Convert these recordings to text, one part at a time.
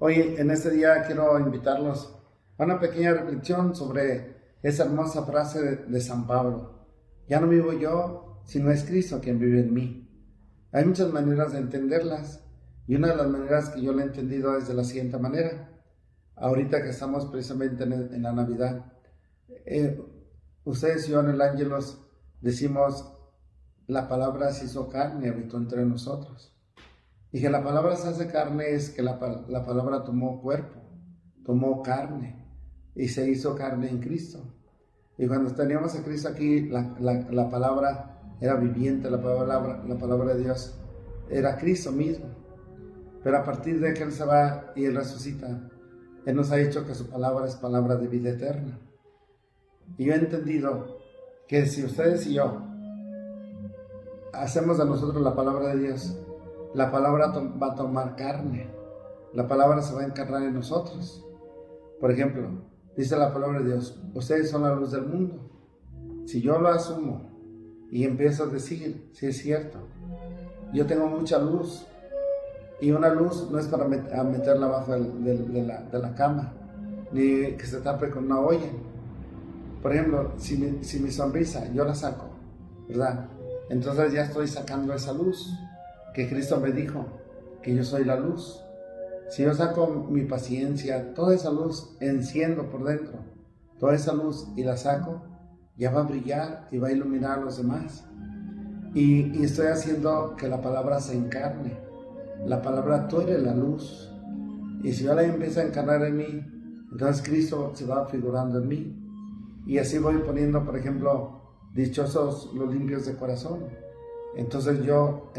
Hoy, en este día, quiero invitarlos a una pequeña reflexión sobre esa hermosa frase de San Pablo. Ya no vivo yo, sino es Cristo quien vive en mí. Hay muchas maneras de entenderlas, y una de las maneras que yo la he entendido es de la siguiente manera. Ahorita que estamos precisamente en la Navidad, ustedes y yo en el Ángelos decimos, la palabra se hizo carne y habitó entre nosotros. Y que la palabra se hace carne es que la palabra tomó cuerpo, tomó carne y se hizo carne en Cristo. Y cuando teníamos a Cristo aquí, la palabra era viviente, la palabra de Dios era Cristo mismo. Pero a partir de que Él se va y Él resucita, Él nos ha dicho que su palabra es palabra de vida eterna. Y yo he entendido que si ustedes y yo hacemos de nosotros la palabra de Dios, la palabra va a tomar carne, la palabra se va a encarnar en nosotros. Por ejemplo, dice la palabra de Dios, ustedes son la luz del mundo. Si yo lo asumo y empiezo a decir, sí es cierto, yo tengo mucha luz, y una luz no es para meterla abajo de la cama, ni que se tape con una olla. Por ejemplo, si mi sonrisa yo la saco, ¿verdad? Entonces ya estoy sacando esa luz que Cristo me dijo, que yo soy la luz. Si yo saco mi paciencia, toda esa luz, enciendo por dentro, toda esa luz y la saco, ya va a brillar y va a iluminar a los demás. Y estoy haciendo que la palabra se encarne. La palabra, tú eres la luz. Y si yo la empiezo a encarnar en mí, entonces Cristo se va figurando en mí. Y así voy poniendo, por ejemplo, dichosos los limpios de corazón. Entonces yo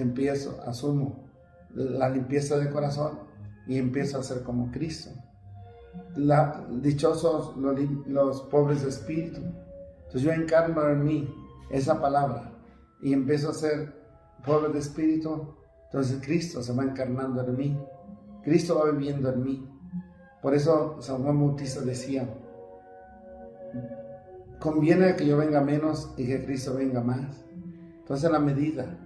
asumo la limpieza de corazón y empiezo a ser como Cristo. Dichosos los pobres de espíritu. Entonces yo encarno en mí esa palabra y empiezo a ser pobre de espíritu. Entonces Cristo se va encarnando en mí. Cristo va viviendo en mí. Por eso San Juan Bautista decía, conviene que yo venga menos y que Cristo venga más. Entonces, en la medida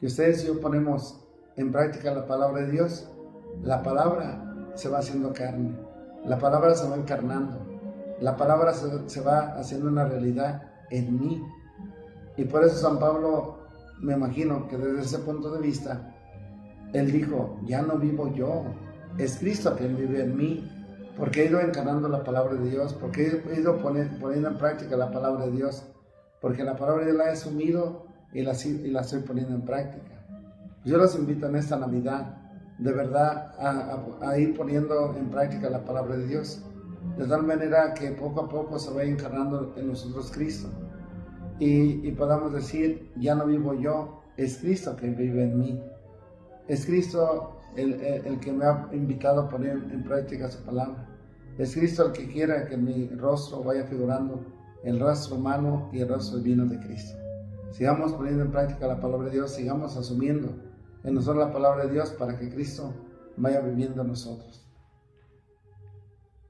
que ustedes y yo ponemos en práctica la palabra de Dios, la palabra se va haciendo carne, la palabra se va encarnando, la palabra se va haciendo una realidad en mí. Y por eso San Pablo, me imagino que desde ese punto de vista, él dijo, ya no vivo yo, es Cristo quien vive en mí, porque he ido encarnando la palabra de Dios, porque he ido poniendo en práctica la palabra de Dios, porque la palabra de Dios la he asumido y la estoy poniendo en práctica. Yo los invito en esta Navidad, de verdad, a ir poniendo en práctica la palabra de Dios, de tal manera que poco a poco se vaya encarnando en nosotros Cristo, y podamos decir, ya no vivo yo, es Cristo que vive en mí. Es Cristo el que me ha invitado a poner en práctica su palabra. Es Cristo el que quiere que mi rostro vaya figurando el rostro humano y el rostro divino de Cristo. Sigamos poniendo en práctica la palabra de Dios, sigamos asumiendo en nosotros la palabra de Dios para que Cristo vaya viviendo en nosotros.